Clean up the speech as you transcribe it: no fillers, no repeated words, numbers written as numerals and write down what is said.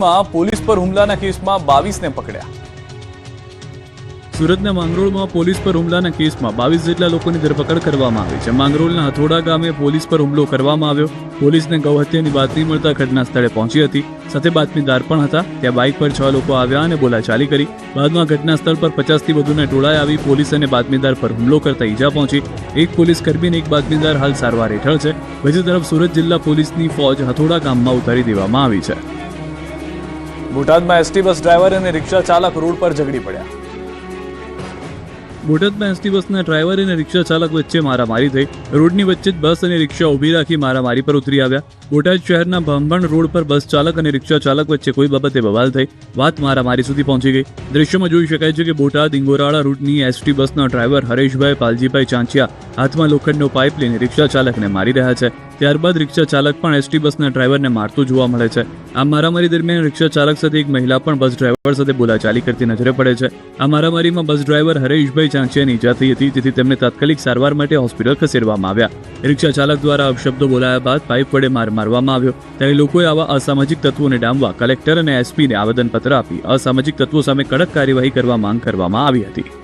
Police પર હુમલાના કેસમાં 22ને પકડ્યા। સુરતના માંગરોળમાં પોલીસ પર હુમલાના કેસમાં 22 જેટલા લોકોની ધરપકડ કરવામાં આવી છે। માંગરોળના હથોડા ગામે પોલીસ પર હુમલો કરવામાં આવ્યો। પોલીસને ગૌહત્યાની બાતમી મળતા ઘટના સ્થળે પહોંચી હતી, સાથે બાતમીદાર પણ હતા। ત્યાં બાઇક પર 6 લોકો આવ્યા અને બોલાચાલી કરી। બાદમાં ઘટના સ્થળ પર 50થી વધુના ટોળાએ આવી પોલીસ અને બાતમીદાર પર હુમલો કરતા ઈજા પહોંચી। એક પોલીસ કર્મી અને એક બાતમીદાર હાલ સારવાર હેઠળ છે। બીજી તરફ સુરત જિલ્લા પોલીસની ફોજ હથોડા ગામમાં ઉતારી દેવામાં આવી છે। બોટાદમાં એસટી બસ ડ્રાઈવર અને રિક્ષા ચાલક રોડ પર ઝઘડી પડ્યા। બોટાદમાં એસટી બસના ડ્રાઈવર અને રિક્ષા ચાલક વચ્ચે મારામારી થઈ। રોડની વચ્ચે જ બસ અને રિક્ષા ઊભી રાખી મારામારી પર ઉતરી આવ્યા। બોટાદ શહેરના ભાંભણ રોડ પર બસ ચાલક અને રિક્ષા ચાલક વચ્ચે કોઈ બાબતે બવાલ થઈ। વાત મારામારી સુધી પહોંચી ગઈ। દ્રશ્યમાં જોઈ શકાય છે કે બોટાદ ઇંગોરાળા રૂટની એસટી બસના ડ્રાઈવર હરેશભાઈ પાલજીભાઈ ચાંચિયા હાથમાં લોખંડનો પાઇપ લઈને રિક્ષા ચાલકને મારી રહ્યા છે। ત્યારબાદ રિક્ષા ચાલક પણ એસટી બસના ડ્રાઈવરને મારતો જોવા મળે છે। આ મારામારી દરમિયાન રિક્ષા ચાલક સાથે એક મહિલા પણ બસ ડ્રાઈવર સાથે બોલાચાલી કરતી નજરે પડે છે। આ મારામારીમાં બસ ડ્રાઈવર હરેશભાઈ ચાંચિયાની ઈજા થઈ હતી, જેથી તેમને તાત્કાલિક સારવાર માટે હોસ્પિટલ ખસેડવામાં આવ્યા। રિક્ષા ચાલક દ્વારા અપશબ્દો બોલાયા બાદ પાઇપ વડે માર મારવામાં આવ્યો। ત્યારે લોકોએ આવા અસામાજિક તત્વોને ડામવા કલેક્ટર અને એસપીને આવેદનપત્ર આપી અસામાજિક તત્વો સામે કડક કાર્યવાહી કરવા માંગ કરવામાં આવી હતી।